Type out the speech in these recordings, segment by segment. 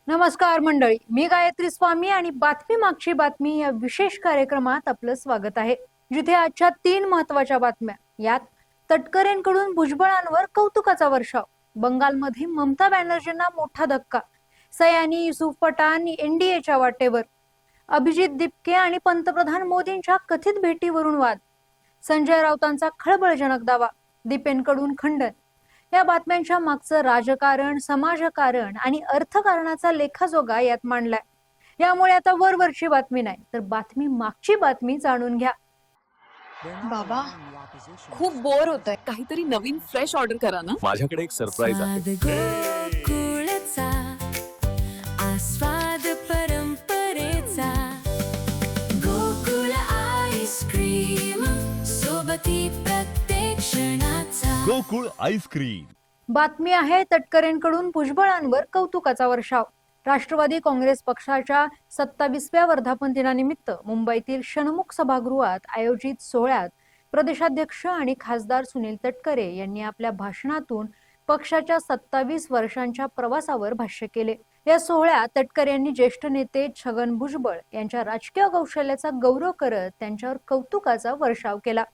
नमस्कार मंडळी, मी गायत्री स्वामी आणि बातमी मागची बातमी या विशेष कार्यक्रमात आपलं स्वागत आहे, जिथे आजच्या 3 महत्वाच्या बातम्या. यात तटकरेंकडून भुजबळांवर कौतुकाचा वर्षाव, बंगालमध्ये ममता बॅनर्जींना मोठा धक्का, सयानी युसुफ पठाण एनडीएच्या वाटेवर, अभिजित दिपके आणि पंतप्रधान मोदींच्या कथित भेटीवरून वाद, संजय राऊतांचा खळबळजनक दावा, दीपेनकडून खंडन. या बातम्यांच्या मागचं राजकारण, समाजकारण आणि अर्थकारणाचा लेखाजोगा यात मांडलाय. यामुळे आता वरवरची बातमी नाही, तर बातमी मागची बातमी जाणून घ्या. बाबा, खूप बोर होतंय. काहीतरी नवीन फ्रेश ऑर्डर करा ना. माझ्याकडे एक सरप्राईज आहे. गोकुळचा आस्वाद परंपरेचा, गोकुळ आईस्क्रीम सोबती प्रत्येक क्षणाचा. गोकुळ आईस्क्रीम. बातमी आहे तटकरेंकडून भुजबळांवर कौतुकाचा वर्षाव. राष्ट्रवादी काँग्रेस पक्षाच्या 27व्या वर्धापन दिनानिमित्त मुंबईतील षण्मुख सभागृहात आयोजित सोहळ्यात प्रदेशाध्यक्ष आणि खासदार सुनील तटकरे यांनी आपल्या भाषणातून पक्षाच्या 27 वर्षांच्या प्रवासावर भाष्य केले. या सोहळ्यात तटकरे यांनी ज्येष्ठ नेते छगन भुजबळ यांच्या राजकीय कौशल्याचा गौरव करत त्यांच्यावर कौतुकाचा वर्षाव केला.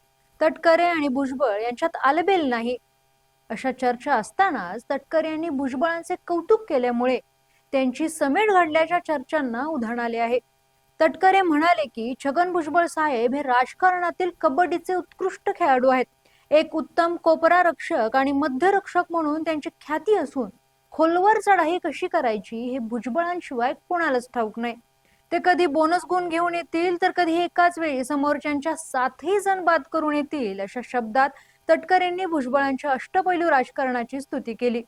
तटकरे आणि भुजबळ यांच्यात आलबेल नाही अशा चर्चा असतानाच तटकरे यांनी भुजबळांचे कौतुक केल्यामुळे त्यांची समेट घडल्याच्या चर्चांना उधाण आले आहे. तटकरे म्हणाले की छगन भुजबळ साहेब हे राजकारणातील कबड्डीचे उत्कृष्ट खेळाडू आहेत. एक उत्तम कोपरा रक्षक आणि मध्यरक्षक म्हणून त्यांची ख्याती असून खोलवर चढाई कशी करायची हे भुजबळांशिवाय कोणालाच ठाऊक नाही. ते कधी बोनस गुण घेऊन येतील तर कधी एकाच वेळी समोरच्यांच्या 7ही जण बाद करून येतील अशा शब्दात तटकरेंनी भुजबळांच्या अष्टपैलू राजकारणाची स्तुती केली.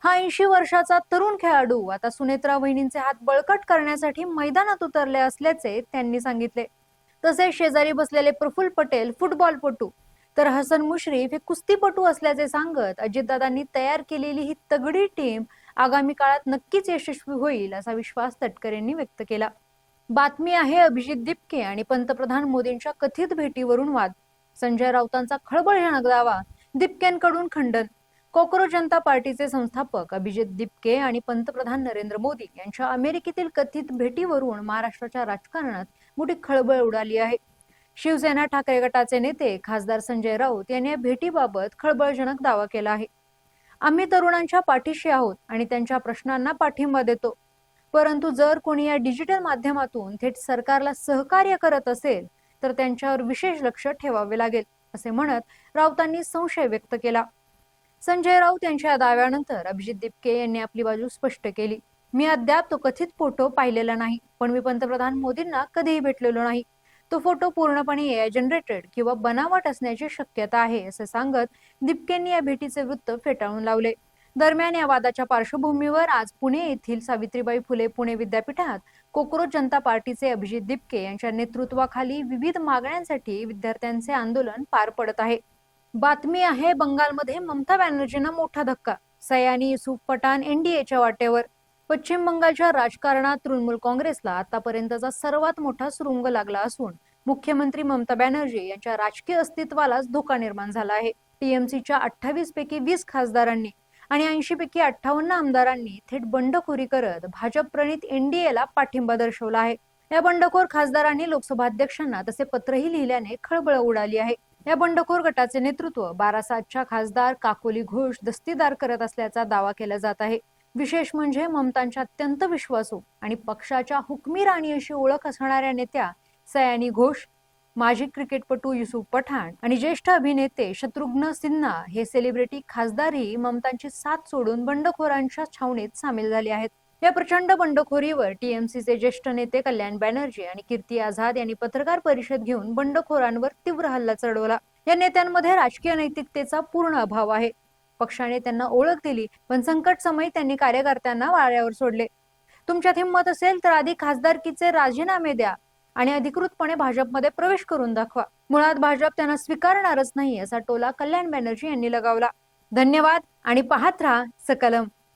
हा 80 वर्षाचा तरुण खेळाडू आता सुनेत्रा वहिनींचे हात बळकट करण्यासाठी मैदानात उतरले असल्याचे त्यांनी सांगितले. तसेच शेजारी बसलेले प्रफुल्ल पटेल फुटबॉलपटू तर हसन मुश्रीफ हे कुस्तीपटू असल्याचे सांगत अजितदादांनी तयार केलेली ही तगडी टीम आगामी काळात नक्कीच यशस्वी होईल असा विश्वास तटकरेंनी व्यक्त केला. बातमी आहे अभिजित दिपके आणि पंतप्रधान मोदींच्या कथित भेटीवरून वाद, संजय राऊतांचा खळबळजनक दावा, दिपकेंकडून खंडन. कोकरोच जनता पार्टीचे संस्थापक अभिजित दिपके आणि पंतप्रधान नरेंद्र मोदी यांच्या अमेरिकेतील कथित भेटीवरून महाराष्ट्राच्या राजकारणात मोठी खळबळ उडाली आहे. शिवसेना ठाकरे गटाचे नेते खासदार संजय राऊत यांनी या भेटीबाबत खळबळजनक दावा केला आहे. आम्ही तरुणांच्या पाठीशी आहोत आणि त्यांच्या प्रश्नांना पाठिंबा देतो, परंतु जर कोणी या डिजिटल माध्यमातून थेट सरकारला सहकार्य करत असेल तर त्यांच्यावर विशेष लक्ष ठेवावे लागेल असे म्हणत राऊतांनी संशय व्यक्त केला. संजय राऊत यांच्या दाव्यानंतर अभिजित दिपके यांनी आपली बाजू स्पष्ट केली. मी अद्याप तो कथित फोटो पाहिलेला नाही, पण मी पंतप्रधान मोदींना कधीही भेटलेलो नाही. तो फोटो पूर्णपणे AI जनरेटेड किंवा बनावट असण्याची शक्यता आहे असे सांगत दिपकेंनी या भेटीचे वृत्त फेटाळून लावले. दरम्यान या वादाच्या पार्श्वभूमीवर आज पुणे येथील सावित्रीबाई फुले पुणे विद्यापीठात कोकरोच जनता पार्टीचे अभिजित दिपके यांच्या नेतृत्वाखाली विविध मागण्यांसाठी विद्यार्थ्यांचे आंदोलन पार पडत आहे. बातमी आहे बंगालमध्ये ममता बॅनर्जींना मोठा धक्का, सयानी युसुफ पठाण एनडीएच्या वाटेवर. पश्चिम बंगालच्या राजकारणात तृणमूल काँग्रेसला आतापर्यंतचा सर्वात मोठा सुरुंग लागला असून मुख्यमंत्री ममता बॅनर्जी यांच्या राजकीय अस्तित्वालाच धोका निर्माण झाला आहे. टीएमसीच्या 28 पैकी 20 खासदारांनी आणि 80 पैकी 58 आमदारांनी थेट बंडखोरी करत भाजप प्रणित एनडीएला पाठिंबा दर्शवला आहे. या बंडखोर खासदारांनी लोकसभा अध्यक्षांना तसे पत्रही लिहिल्याने खळबळ उडाली आहे. या बंडखोर गटाचे नेतृत्व बारासातच्या खासदार काकोली घोष दस्तीदार करत असल्याचा दावा केला जात आहे. विशेष म्हणजे ममतांच्या अत्यंत विश्वासू आणि पक्षाच्या हुकमी राणी अशी ओळख असणाऱ्या नेत्या सयानी घोष, माजी क्रिकेटपटू युसुफ पठाण आणि ज्येष्ठ अभिनेते शत्रुघ्न सिन्हा हे सेलिब्रिटी खासदारही ममतांची साथ सोडून बंडखोरांच्या छावणीत सामील झाले आहेत. या प्रचंड बंडखोरीवर टीएमसीचे ज्येष्ठ नेते कल्याण बॅनर्जी आणि कीर्ती आझाद यांनी पत्रकार परिषद घेऊन बंडखोरांवर तीव्र हल्ला चढवला. या नेत्यांमध्ये राजकीय नैतिकतेचा पूर्ण अभाव आहे. पक्षाने त्यांना ओळख दिली, पण संकट समयी त्यांनी कार्यकर्त्यांना वाऱ्यावर सोडले. तुमच्यात हिंमत असेल तर आधी खासदारकीचे राजीनामे द्या आणि अधिकृतपणे भाजपमध्ये प्रवेश करून दाखवा. मुळात भाजप त्यांना स्वीकारणारच नाही असा टोला कल्याण बॅनर्जी यांनी लगावला. धन्यवाद आणि पाहत रहा सकलम.